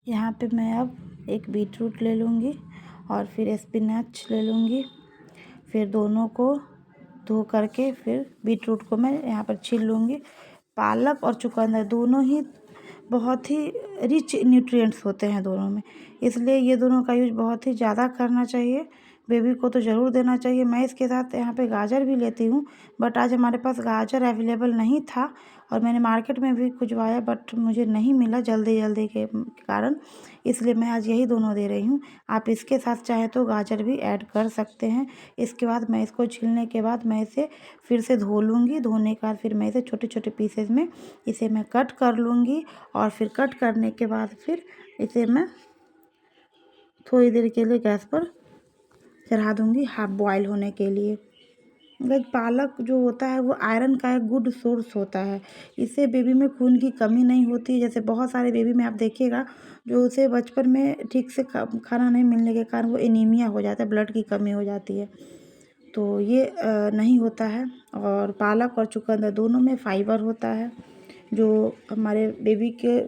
यहाँ पे मैं अब एक बीटरूट ले लूँगी और फिर स्पिनच ले लूँगी। फिर दोनों को धो करके फिर बीटरूट को मैं यहाँ पर छील लूँगी। पालक और चुकंदर दोनों ही बहुत ही रिच न्यूट्रिएंट्स होते हैं दोनों में, इसलिए ये दोनों का यूज बहुत ही ज़्यादा करना चाहिए। बेबी को तो ज़रूर देना चाहिए। मैं इसके साथ यहाँ पे गाजर भी लेती हूँ, बट आज हमारे पास गाजर अवेलेबल नहीं था और मैंने मार्केट में भी खुजवाया बट मुझे नहीं मिला जल्दी के कारण, इसलिए मैं आज यही दोनों दे रही हूँ। आप इसके साथ चाहे तो गाजर भी ऐड कर सकते हैं। इसके बाद मैं इसको छीलने के बाद मैं इसे फिर से धो लूँगी। धोने के बाद फिर मैं इसे छोटे छोटे पीसेज में इसे मैं कट कर लूँगी और फिर कट करने के बाद फिर इसे मैं थोड़ी देर के लिए गैस पर चढ़ा दूँगी हाफ बॉयल होने के लिए। लाइक पालक जो होता है वो आयरन का एक गुड सोर्स होता है। इससे बेबी में खून की कमी नहीं होती। जैसे बहुत सारे बेबी में आप देखिएगा जो उसे बचपन में ठीक से खाना नहीं मिलने के कारण वो एनीमिया हो जाता है, ब्लड की कमी हो जाती है, तो ये नहीं होता है। और पालक और चुकंदर दोनों में फाइबर होता है जो हमारे बेबी के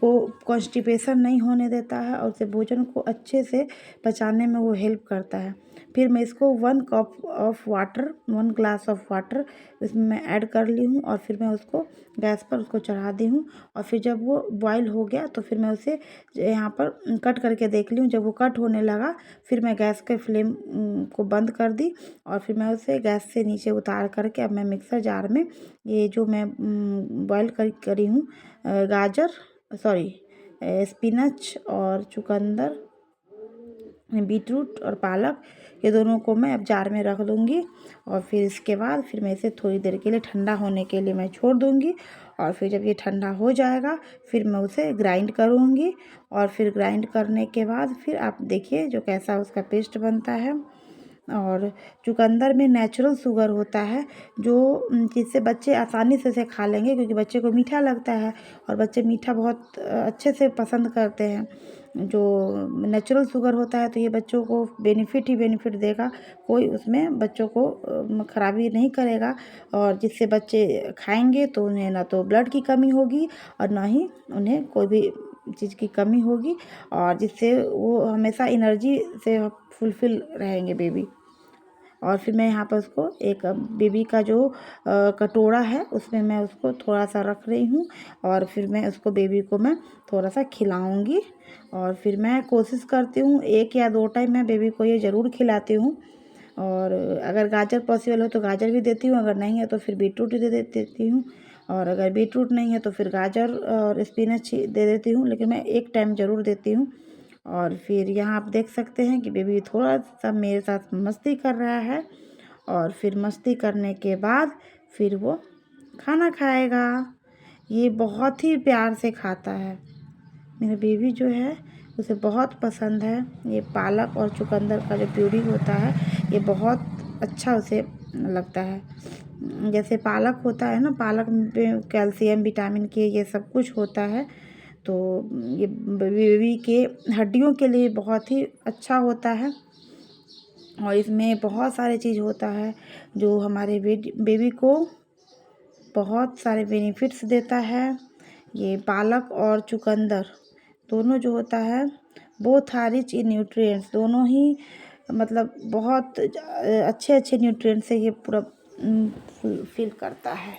को कॉन्स्टिपेशन नहीं होने देता है और उसे भोजन को अच्छे से पचाने में वो हेल्प करता है। फिर मैं इसको 1 ग्लास ऑफ वाटर इसमें मैं ऐड कर ली हूँ और फिर मैं उसको गैस पर उसको चढ़ा दी हूँ। और फिर जब वो बॉयल हो गया तो फिर मैं उसे यहाँ पर कट करके देख ली हूँ। जब वो कट होने लगा फिर मैं गैस के फ्लेम को बंद कर दी और फिर मैं उसे गैस से नीचे उतार करके अब मैं मिक्सर जार में ये जो मैं बॉयल करी हूँ स्पिनच और चुकंदर, बीटरूट और पालक, ये दोनों को मैं अब जार में रख दूँगी। और फिर इसके बाद फिर मैं इसे थोड़ी देर के लिए ठंडा होने के लिए मैं छोड़ दूँगी। और फिर जब ये ठंडा हो जाएगा फिर मैं उसे ग्राइंड करूँगी और फिर ग्राइंड करने के बाद फिर आप देखिए जो कैसा उसका पेस्ट बनता है। और चुकंदर में नेचुरल शुगर होता है जो जिससे बच्चे आसानी से इसे खा लेंगे, क्योंकि बच्चे को मीठा लगता है और बच्चे मीठा बहुत अच्छे से पसंद करते हैं। जो नेचुरल शुगर होता है तो ये बच्चों को बेनिफिट ही बेनिफिट देगा, कोई उसमें बच्चों को खराबी नहीं करेगा। और जिससे बच्चे खाएंगे तो उन्हें ना तो ब्लड की कमी होगी और ना ही उन्हें कोई भी चीज़ की कमी होगी, और जिससे वो हमेशा एनर्जी से फुलफिल रहेंगे बेबी। और फिर मैं यहाँ पर उसको एक बेबी का जो कटोरा है उसमें मैं उसको थोड़ा सा रख रही हूँ और फिर मैं उसको बेबी को मैं थोड़ा सा खिलाऊँगी। और फिर मैं कोशिश करती हूँ 1 या 2 टाइम मैं बेबी को ये ज़रूर खिलाती हूँ। और अगर गाजर पॉसिबल हो तो गाजर भी देती हूँ, अगर नहीं है तो फिर बीटरूट ही देती हूँ। और अगर बीटरूट नहीं है तो फिर गाजर और स्पिनच दे देती हूँ, लेकिन मैं 1 टाइम ज़रूर देती हूँ। और फिर यहाँ आप देख सकते हैं कि बेबी थोड़ा सा मेरे साथ मस्ती कर रहा है और फिर मस्ती करने के बाद फिर वो खाना खाएगा। ये बहुत ही प्यार से खाता है। मेरा बेबी जो है उसे बहुत पसंद है। ये पालक और चुकंदर का जो प्यूरी होता है ये बहुत अच्छा उसे लगता है। जैसे पालक होता है ना, पालक में कैल्शियम, विटामिन के ये सब कुछ होता है, तो ये बेबी के हड्डियों के लिए बहुत ही अच्छा होता है। और इसमें बहुत सारे चीज़ होता है जो हमारे बेबी को बहुत सारे बेनिफिट्स देता है। ये पालक और चुकंदर दोनों जो होता है both are rich in nutrients, दोनों ही मतलब बहुत अच्छे न्यूट्रिएंट्स से ये पूरा फुलफिल करता है।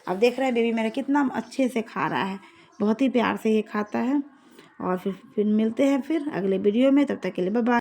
अब देख रहे हैं बेबी मेरा कितना अच्छे से खा रहा है, बहुत ही प्यार से ये खाता है। और फिर मिलते हैं फिर अगले वीडियो में, तब तक के लिए बाय बाय।